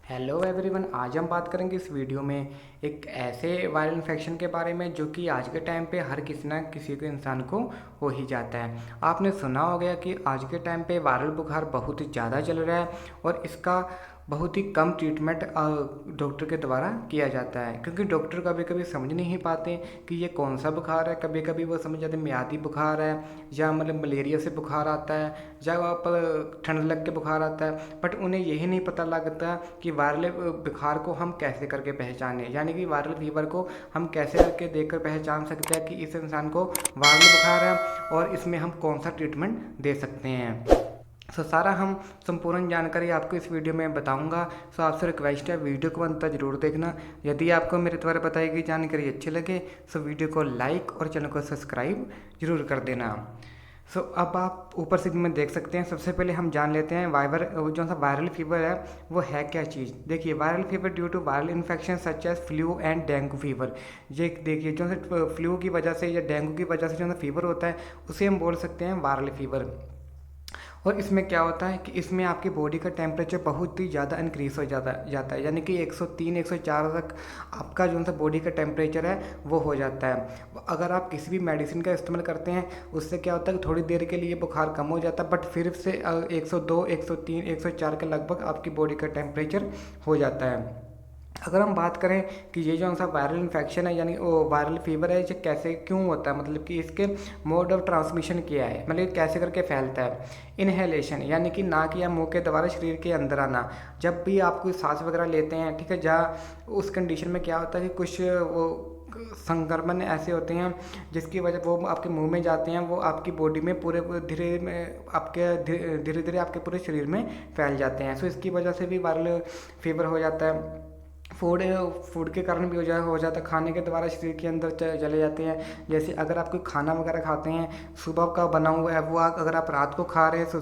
Hello everyone, आज हम बात करेंगे इस वीडियो में एक ऐसे वायरल इन्फेक्शन के बारे में जो कि आज के टाइम पे हर किसी ना किसी को इंसान को हो ही जाता है। आपने सुना हो गया कि आज के टाइम पे वायरल बुखार बहुत ही ज़्यादा चल रहा है और इसका बहुत ही कम ट्रीटमेंट डॉक्टर के द्वारा किया जाता है, क्योंकि डॉक्टर कभी कभी समझ नहीं पाते कि ये कौन सा बुखार है। कभी कभी वो समझ जाते हैं मियादी बुखार है या मतलब मलेरिया से बुखार आता है या आप ठंड लग के बुखार आता है, बट उन्हें यही नहीं पता लगता कि वायरल बुखार को हम कैसे करके पहचानें, यानी कि वायरल फीवर को हम कैसे करके देखकर पहचान सकते हैं कि इस इंसान को वायरल बुखार है और इसमें हम कौन सा ट्रीटमेंट दे सकते हैं। सारा हम संपूर्ण जानकारी आपको इस वीडियो में बताऊंगा। आपसे रिक्वेस्ट है, वीडियो को अंत तक जरूर देखना। यदि आपको मेरे द्वारा बताई गई जानकारी अच्छी लगे वीडियो को लाइक और चैनल को सब्सक्राइब जरूर कर देना। अब आप ऊपर से में देख सकते हैं। सबसे पहले हम जान लेते हैं जो सा वायरल फीवर है वो है क्या चीज़। देखिए, viral fever due to viral infection such as flu and dengue fever. ये देखिए, जो फ्लू की वजह से या डेंगू की वजह से जो फीवर होता है उसे हम बोल सकते हैं वायरल फीवर। और इसमें क्या होता है कि इसमें आपकी बॉडी का टेम्परेचर बहुत ही ज़्यादा इंक्रीज हो जाता है, यानी कि 103 104 तक आपका जो सा बॉडी का टेम्परेचर है वो हो जाता है। अगर आप किसी भी मेडिसिन का इस्तेमाल करते हैं उससे क्या होता है कि थोड़ी देर के लिए बुखार कम हो जाता है, बट फिर से 102 103 104 के लगभग आपकी बॉडी का टेम्परेचर हो जाता है। अगर हम बात करें कि ये जो सा वायरल इन्फेक्शन है यानी वो वायरल फीवर है, ये कैसे क्यों होता है, मतलब कि इसके मोड ऑफ ट्रांसमिशन क्या है, मतलब कैसे करके फैलता है। इनहेलेशन यानी कि नाक या मुंह के द्वारा शरीर के अंदर आना। जब भी आप कोई सांस वगैरह लेते हैं, ठीक है, जहाँ उस कंडीशन में क्या होता है कि कुछ वो संक्रमण ऐसे होते हैं जिसकी वजह वो आपके मुंह में जाते हैं, वो आपकी बॉडी में पूरे धीरे में आपके धीरे धीरे आपके पूरे शरीर में फैल जाते हैं। इसकी वजह से भी वायरल फीवर हो जाता है। फूड के कारण भी हो जाता है, खाने के द्वारा शरीर के अंदर चले जाते हैं। जैसे अगर आप कोई खाना वगैरह खाते हैं सुबह का बना हुआ है, वो अगर आप रात को खा रहे हैं तो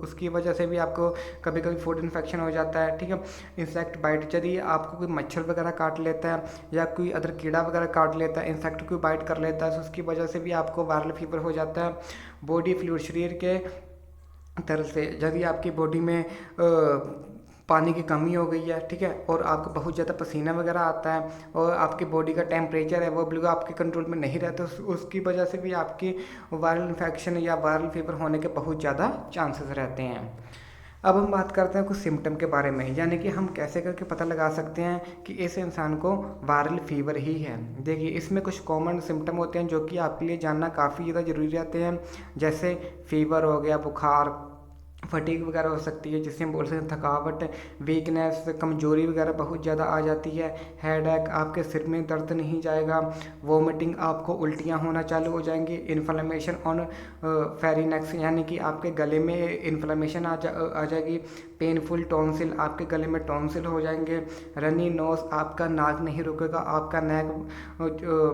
उसकी वजह से भी आपको कभी कभी फूड इन्फेक्शन हो जाता है। ठीक है, इंसेक्ट बाइट, यदि आपको कोई मच्छर वगैरह काट लेता है या कोई अदर कीड़ा वगैरह काट लेता है, इंसेक्ट कोई बाइट कर लेता है, तो उसकी वजह से भी आपको वायरल फीवर हो जाता है। बॉडी फ्लूइड, शरीर के तरफ से यदि आपकी बॉडी में पानी की कमी हो गई है, ठीक है, और आपको बहुत ज़्यादा पसीना वगैरह आता है और आपकी बॉडी का टेम्परेचर है वो बिल्कुल आपके कंट्रोल में नहीं रहता, उसकी वजह से भी आपकी वायरल इन्फेक्शन या वायरल फीवर होने के बहुत ज़्यादा चांसेस रहते हैं। अब हम बात करते हैं कुछ सिम्टम के बारे में, यानी कि हम कैसे करके पता लगा सकते हैं कि इस इंसान को वायरल फीवर ही है। देखिए, इसमें कुछ कॉमन सिम्टम होते हैं जो कि आपके लिए जानना काफ़ी ज़्यादा ज़रूरी रहते हैं। जैसे फीवर हो गया, बुखार, फटीग वगैरह हो सकती है जिससे हम बोल सकते हैं थकावट, वीकनेस, कमजोरी वगैरह बहुत ज़्यादा आ जाती है। हेडेक, आपके सिर में दर्द नहीं जाएगा। वोमिटिंग, आपको उल्टियाँ होना चालू हो जाएंगी। इन्फ्लेमेशन ऑन फेरिनेक्स, यानी कि आपके गले में इन्फ्लेमेशन आ जाएगी। पेनफुल टॉन्सिल, आपके गले में टॉन्सिल हो जाएंगे। रनी नोज, आपका नाक नहीं रुकेगा, आपका नेक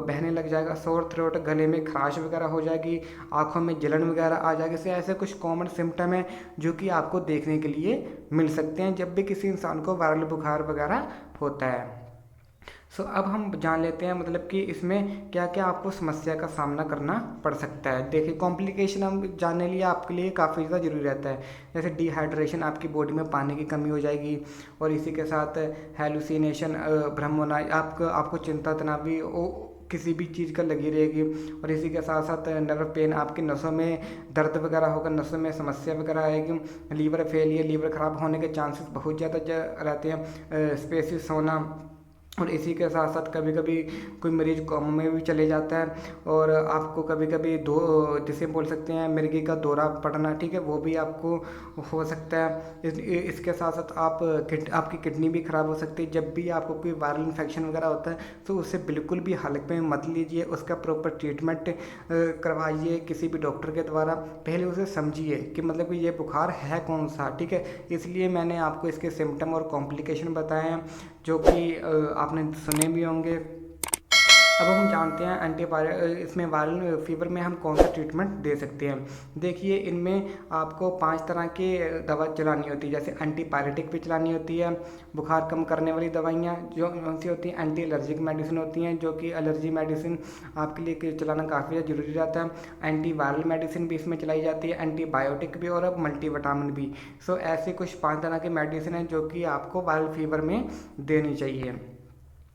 बहने लग जाएगा। सोर थ्रोट, गले में खराश वगैरह हो जाएगी। आँखों में जलन वगैरह आ जाएगी। ऐसे कुछ कॉमन सिम्टम है जो कि आपको देखने के लिए मिल सकते हैं जब भी किसी इंसान को वायरल बुखार वगैरह होता है। अब हम जान लेते हैं मतलब कि इसमें क्या क्या आपको समस्या का सामना करना पड़ सकता है। देखिए, कॉम्प्लिकेशन हम जानने लिए आपके लिए काफ़ी ज़्यादा ज़रूरी रहता है। जैसे डिहाइड्रेशन, आपकी बॉडी में पानी की कमी हो जाएगी, और इसी के साथ हेलुसिनेशन, भ्रम होना, आपको चिंता तनाव भी किसी भी चीज़ का लगी रहेगी। और इसी के साथ साथ नर्व पेन, आपकी नसों में दर्द वगैरह होगा, नसों में समस्या वगैरह आएगी। लीवर फेलियर, लीवर ख़राब होने के चांसेस बहुत ज़्यादा रहते हैं। स्पेसिस होना, और इसी के साथ साथ कभी कभी कोई मरीज कोमा में भी चले जाता है, और आपको कभी कभी जिसे बोल सकते हैं मिर्गी का दौरा पड़ना, ठीक है, वो भी आपको हो सकता है। इसके साथ साथ आपकी किडनी भी ख़राब हो सकती है। जब भी आपको कोई वायरल इन्फेक्शन वगैरह होता है तो उससे बिल्कुल भी हल्के में मत लीजिए, उसका प्रॉपर ट्रीटमेंट करवाइए किसी भी डॉक्टर के द्वारा। पहले उसे समझिए कि मतलब कि ये बुखार है कौन सा, ठीक है। इसलिए मैंने आपको इसके सिम्टम और कॉम्प्लिकेशन बताए हैं जो कि आपने सुने भी होंगे। अब हम जानते हैं इसमें वायरल फीवर में हम कौन सा ट्रीटमेंट दे सकते हैं। देखिए, इनमें आपको 5 तरह की दवा चलानी होती है। जैसे एंटीपायरेटिक भी चलानी होती है, बुखार कम करने वाली दवाइयाँ जो कौन सी होती हैं, एंटी एलर्जिक मेडिसिन होती हैं, जो कि एलर्जी मेडिसिन आपके लिए चलाना काफ़ी ज़रूरी रहता है। एंटी वायरल मेडिसिन भी इसमें चलाई जाती है, एंटीबायोटिक भी और अब मल्टीविटामिन भी। सो ऐसे कुछ 5 तरह की मेडिसिन हैं जो कि आपको वायरल फीवर में देनी चाहिए।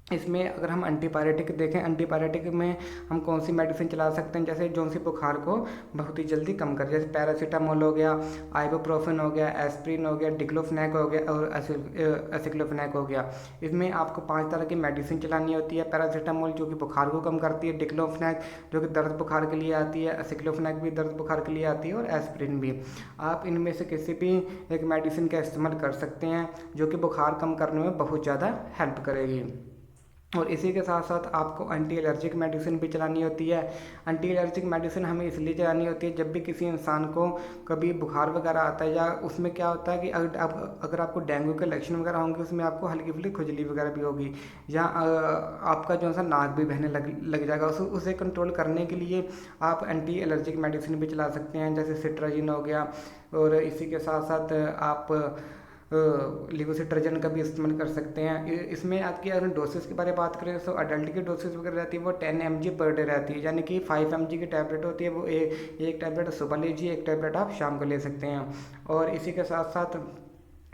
इसमें अगर हम एंटीपायरेटिक देखें, एंटीपायरेटिक में हम कौन सी मेडिसिन चला सकते हैं, जैसे जो सी बुखार को बहुत ही जल्दी कम कर, जैसे पैरासीटामोल हो गया, आइबुप्रोफेन हो गया, एस्प्रिन हो गया, डिक्लोफेनाक हो गया और एसिक्लोफेनाक हो गया। इसमें आपको 5 तरह की मेडिसिन चलानी होती है। पैरासीटामोल जो कि बुखार को कम करती है, डिक्लोफेनाक जो कि दर्द बुखार के लिए आती है, एसिक्लोफेनाक भी दर्द बुखार के लिए आती है और एस्प्रिन भी। आप इनमें से किसी भी एक मेडिसिन का इस्तेमाल कर सकते हैं जो कि बुखार कम करने में बहुत ज़्यादा हेल्प करेगी। और इसी के साथ साथ आपको एंटी एलर्जिक मेडिसिन भी चलानी होती है। एंटी एलर्जिक मेडिसिन हमें इसलिए चलानी होती है जब भी किसी इंसान को कभी बुखार वगैरह आता है, या उसमें क्या होता है कि अगर आपको डेंगू के लक्षण वगैरह होंगे, उसमें आपको हल्की फुल्की खुजली वगैरह भी होगी, या आपका जो सा नाक भी बहने लग जाएगा। उसे कंट्रोल करने के लिए आप एंटी एलर्जिक मेडिसिन भी चला सकते हैं, जैसे सिट्राजिन हो गया। और इसी के साथ साथ आप लिवोसिट्राजिन का भी इस्तेमाल कर सकते हैं। इसमें आपकी अगर डोसेस के बारे में बात करें तो अडल्ट की डोसेस वगैरह रहती है वो 10 mg पर डे रहती है, यानी कि 5 mg की टैबलेट होती है। वो एक टैबलेट सुबह लीजिए, एक टैबलेट आप शाम को ले सकते हैं। और इसी के साथ साथ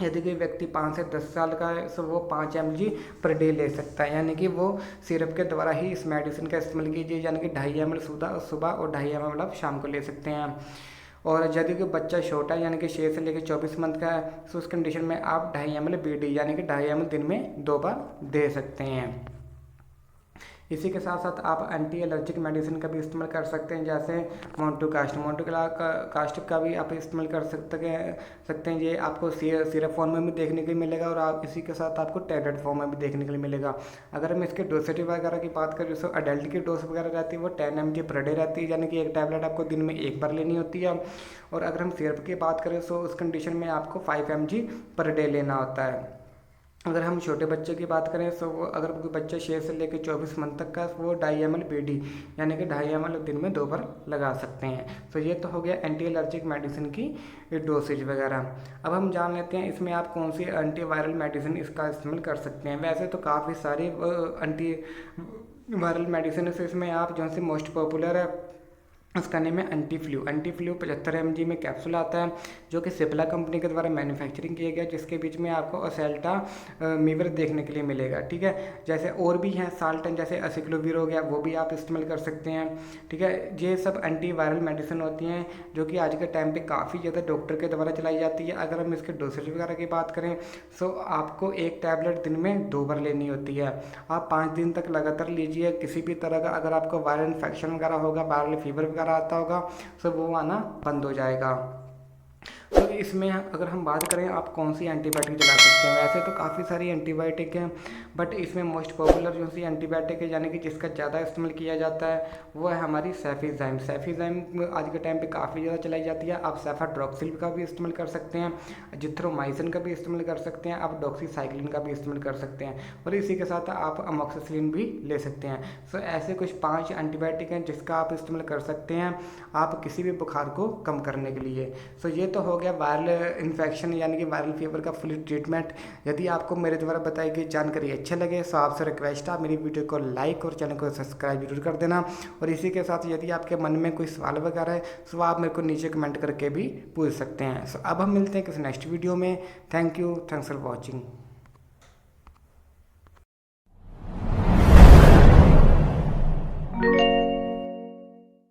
यदि कोई व्यक्ति 5 से 10 साल का है तो वो 5 mg पर डे ले सकता है, यानी कि वो सिरप के द्वारा ही इस मेडिसिन का इस्तेमाल कीजिए, यानी कि 2.5 ml सुबह और 2.5 ml आप शाम को ले सकते हैं। और यदि कोई बच्चा छोटा है, यानी कि 6 से लेकर 24 मंथ का है, तो उस कंडीशन में आप 2.5 ml BD यानी कि 2.5 ml दिन में 2 बार दे सकते हैं। इसी के साथ साथ आप एंटी एलर्जिक मेडिसिन का भी इस्तेमाल कर सकते हैं, जैसे मोन्टूकास्ट का भी आप इस्तेमाल कर सकते हैं। ये आपको सिरप फॉर्म में भी देखने को मिलेगा और आप इसी के साथ आपको टैबलेट फॉर्म में भी देखने को मिलेगा। अगर हम इसके डोसेज वगैरह की बात करें तो अडल्ट की डोज वगैरह रहती है वो 10 mg पर डे रहती है, यानी कि एक टैबलेट आपको दिन में 1 बार लेनी होती है। और अगर हम सिरप की बात करें तो उस कंडीशन में आपको 5 mg पर डे लेना होता है। अगर हम छोटे बच्चे की बात करें तो वो अगर कोई बच्चा 6 से लेकर 24 मंथ तक का, वो 2.5 ml BD यानी कि 2.5 ml दिन में 2 बार लगा सकते हैं। तो ये तो हो गया एंटी एलर्जिक मेडिसिन की डोसेज वगैरह। अब हम जान लेते हैं इसमें आप कौन सी एंटी वायरल मेडिसिन इसका इस्तेमाल कर सकते हैं। वैसे तो काफ़ी सारी एंटी वायरल मेडिसिन है, इसमें आप जो से मोस्ट पॉपुलर है उसका नेम है एंटी फ्लू 75 mg में कैप्सूल आता है, जो कि सिप्ला कंपनी के द्वारा मैन्युफैक्चरिंग किया गया, जिसके बीच में आपको असेल्टा मीवर देखने के लिए मिलेगा। ठीक है, जैसे और भी हैं साल्टन, जैसे असिक्लोवीर हो गया, वो भी आप इस्तेमाल कर सकते हैं। ठीक है, ये सब एंटी वायरल मेडिसिन होती हैं जो कि आज के टाइम पे काफ़ी ज़्यादा डॉक्टर के द्वारा चलाई जाती है। अगर हम इसके डोसेज वगैरह की बात करें तो आपको एक टैबलेट दिन में 2 बार लेनी होती है। आप 5 दिन तक लगातार लीजिए। किसी भी तरह का अगर आपको वायरल इन्फेक्शन वगैरह होगा, वायरल फीवर वगैरह आता होगा, तो वो आना बंद हो जाएगा। तो इसमें अगर हम बात करें आप कौन सी एंटीबायोटिक चला सकते हैं, वैसे तो काफ़ी सारी एंटीबायोटिक हैं, बट इसमें मोस्ट पॉपुलर जो सी एंटीबायोटिक है, यानी कि जिसका ज़्यादा इस्तेमाल किया जाता है, वो है हमारी सेफीज़ाइम। आज के टाइम पे काफ़ी ज़्यादा चलाई जाती है। आप सेफाड्रॉक्सिल का भी इस्तेमाल कर सकते हैं, जिथ्रोमाइसिन का भी इस्तेमाल कर सकते हैं, आप डॉक्सीसाइक्लिन का भी इस्तेमाल कर सकते हैं, और इसी के साथ आप अमोक्सिसिलिन भी ले सकते हैं। सो ऐसे कुछ 5 एंटीबायोटिक हैं जिसका आप इस्तेमाल कर सकते हैं आप किसी भी बुखार को कम करने के लिए। सो ये तो हो गया वायरल इन्फेक्शन यानी कि वायरल फीवर का फुल ट्रीटमेंट। यदि आपको मेरे द्वारा बताई गई जानकारी अच्छी लगे तो आपसे रिक्वेस्ट है मेरी वीडियो को लाइक और चैनल को सब्सक्राइब जरूर कर देना। और इसी के साथ यदि आपके मन में कोई सवाल वगैरह है तो आप मेरे को नीचे कमेंट करके भी पूछ सकते हैं। सो अब हम मिलते हैं किसी नेक्स्ट वीडियो में। Thank you, thanks for watching.